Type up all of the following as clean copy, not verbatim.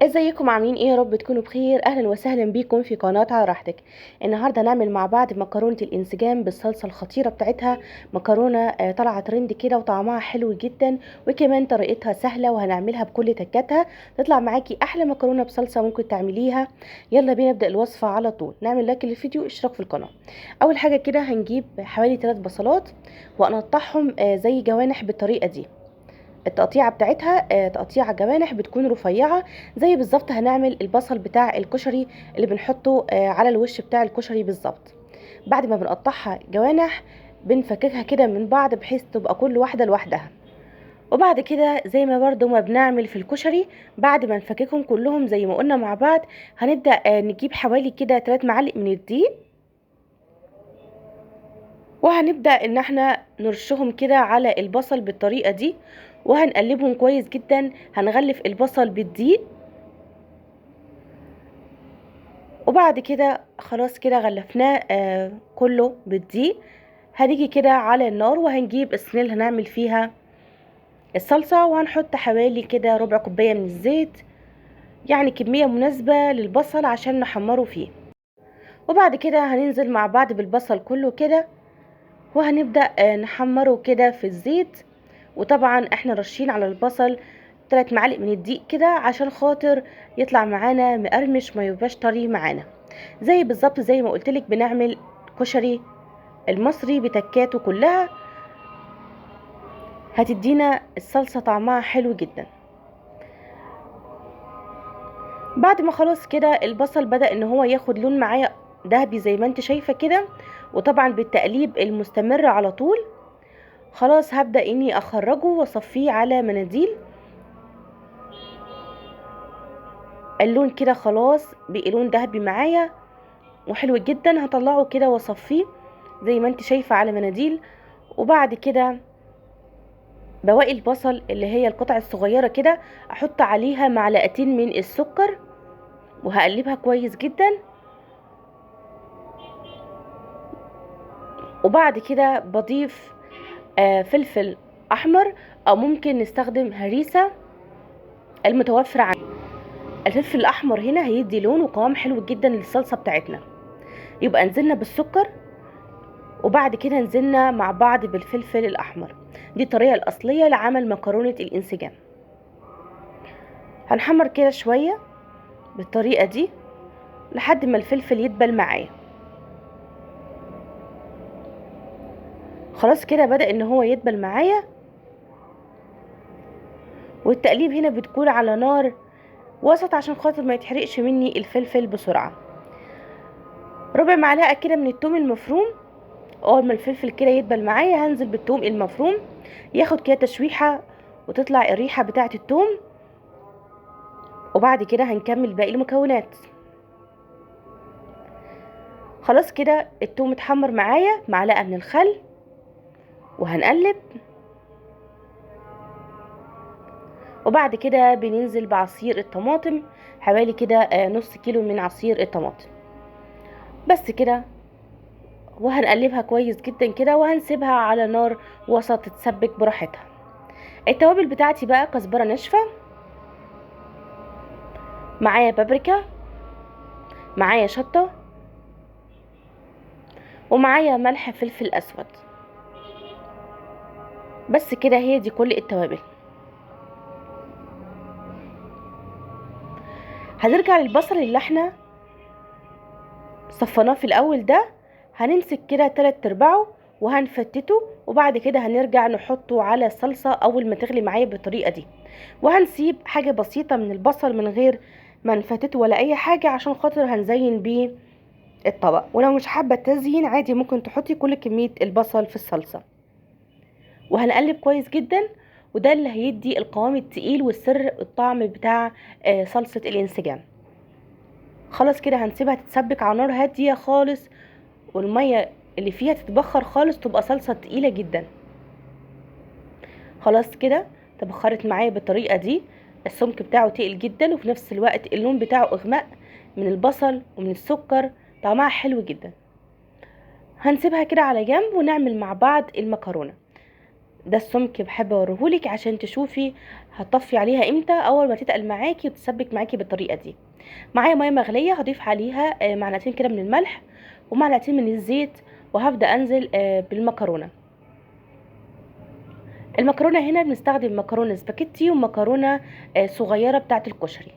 ازيكم عاملين ايه؟ يا رب تكونوا بخير. اهلا وسهلا بيكم في قناه على راحتك. النهارده هنعمل مع بعض مكرونه الانسجام بالصلصه الخطيره بتاعتها. مكرونه طالعه ترند كده وطعمها حلو جدا، وكمان طريقتها سهله وهنعملها بكل تكاتها. تطلع معاكي احلى مكرونه بصلصه ممكن تعمليها. يلا بينا نبدا الوصفه على طول. نعمل لايك للفيديو واشتراك في القناه. اول حاجه كده هنجيب حوالي 3 بصلات وهنقطعهم زي جوانح بالطريقه دي. التقطيعه بتاعتها تقطيعه جوانح بتكون رفيعه، زي بالظبط هنعمل البصل بتاع الكشري اللي بنحطه على الوش بتاع الكشري بالظبط. بعد ما بنقطعها جوانح بنفككها كده من بعض بحيث تبقى كل واحده لوحدها. وبعد كده زي ما برضو ما بنعمل في الكشري، بعد ما نفككهم كلهم زي ما قلنا مع بعض، هنبدأ نجيب حوالي كده 3 معالق من الدقيق، وهنبدأ ان احنا نرشهم كده على البصل بالطريقة دي، وهنقلبهم كويس جدا. هنغلف البصل بالدقيق، وبعد كده خلاص كده غلفناه كله بالدقيق. هنيجي كده على النار وهنجيب الصينية اللي هنعمل فيها الصلصة، وهنحط حوالي كده ربع كوباية من الزيت، يعني كمية مناسبة للبصل عشان نحمره فيه. وبعد كده هننزل مع بعض بالبصل كله كده، وهنبدأ نحمره كده في الزيت. وطبعا احنا رشين على البصل 3 معالق من الدقيق كده عشان خاطر يطلع معانا مقرمش، ما يبقاش طري معانا. زي بالظبط زي ما قلتلك بنعمل كشري المصري بتكاته كلها، هتدينا الصلصة طعمها حلو جدا. بعد ما خلاص كده البصل بدأ ان هو ياخد لون معايا دهبي زي ما انت شايفة كده، وطبعا بالتقليب المستمر على طول، خلاص هبدأ اني اخرجه واصفيه على مناديل. اللون كده خلاص بقى لون دهبي معايا وحلو جدا، هطلعه كده واصفيه زي ما انت شايفة على مناديل. وبعد كده بواقي البصل اللي هي القطع الصغيرة كده احط عليها معلقتين من السكر، وهقلبها كويس جدا. وبعد كده بضيف فلفل احمر، او ممكن نستخدم هريسة المتوفرة عندنا. الفلفل الاحمر هنا هيدي لون وقوام حلو جدا للصلصة بتاعتنا. يبقى نزلنا بالسكر، وبعد كده نزلنا مع بعض بالفلفل الاحمر. دي الطريقة الاصلية لعمل مكرونة الانسجام. هنحمر كده شوية بالطريقة دي لحد ما الفلفل يدبل معايا. خلاص كده بدأ ان هو يدبل معايا. والتقليب هنا بتكون على نار وسط عشان خاطر ما يتحرقش مني الفلفل بسرعة. ربع معلقة كده من الثوم المفروم. اول ما الفلفل كده يدبل معايا هنزل بالثوم المفروم، ياخد كده تشويحة وتطلع الريحة بتاعة الثوم. وبعد كده هنكمل باقي المكونات. خلاص كده الثوم اتحمر معايا، معلقة من الخل وهنقلب. وبعد كده بننزل بعصير الطماطم، حوالي كده نص كيلو من عصير الطماطم بس كده. وهنقلبها كويس جدا كده وهنسيبها على نار وسط تتسبك براحتها. التوابل بتاعتي بقى كزبرة ناشفة، معايا بابريكا، معايا شطة، ومعايا ملح فلفل اسود. بس كده هي دي كل التوابل. هنرجع للبصل اللي احنا صفناه في الاول ده، هنمسك كده 3/4 وهنفتته. وبعد كده هنرجع نحطه على الصلصة اول ما تغلي معايا بالطريقة دي. وهنسيب حاجة بسيطة من البصل من غير ما نفتته ولا اي حاجة عشان خاطر هنزين بيه الطبق. ولو مش حابة التزيين عادي ممكن تحطي كل كمية البصل في الصلصة. وهنقلب كويس جدا، وده اللي هيدي القوام التقيل والسر الطعم بتاع صلصة الانسجام. خلاص كده هنسيبها تتسبك على نار هادية خالص، والمية اللي فيها تتبخر خالص، تبقى صلصة تقيلة جدا. خلاص كده تبخرت معايا بالطريقة دي. السمك بتاعه تقيل جدا وفي نفس الوقت اللون بتاعه اغماء من البصل ومن السكر، طعمها حلو جدا. هنسيبها كده على جنب ونعمل مع بعض المكرونة. ده السمك بحب اوريهولك عشان تشوفي هتطفي عليها امتى اول ما تتقل معاكي وتسبك معاكي بالطريقه دي. معايا ميه مغليه هضيف عليها معلقتين كده من الملح ومعلقتين من الزيت، وهبدا انزل بالمكرونه. المكرونه هنا بنستخدم مكرونه سباكيتي ومكرونه صغيره بتاعه الكشري،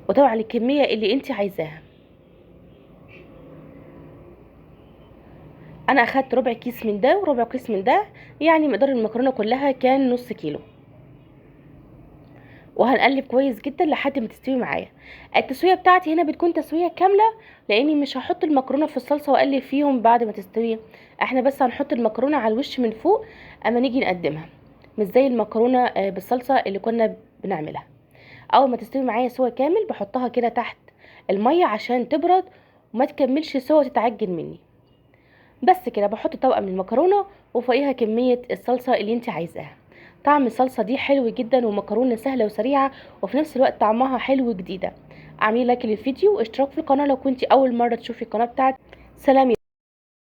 وطبعا الكميه اللي انت عايزاها. انا اخدت ربع كيس من ده وربع كيس من ده، يعني مقدار المكرونه كلها كان نص كيلو. وهنقلب كويس جدا لحد ما تستوي معايا. التسويه بتاعتي هنا بتكون تسويه كامله، لاني مش هحط المكرونه في الصلصه واقلب فيهم بعد ما تستوي. احنا بس هنحط المكرونه على الوش من فوق اما نيجي نقدمها، مش زي المكرونه بالصلصه اللي كنا بنعملها. اول ما تستوي معايا سوا كامل بحطها كده تحت الميه عشان تبرد وما تكملش سوا تتعجن مني. بس كده بحط طبقه من المكرونه وفوقيها كميه الصلصه اللي انت عايزاها. طعم الصلصه دي حلو جدا، ومكرونه سهله وسريعه وفي نفس الوقت طعمها حلو جديده. اعملي لايك للفيديو واشتراك في القناه لو كنتي اول مره تشوفي القناه بتاعتي. سلام.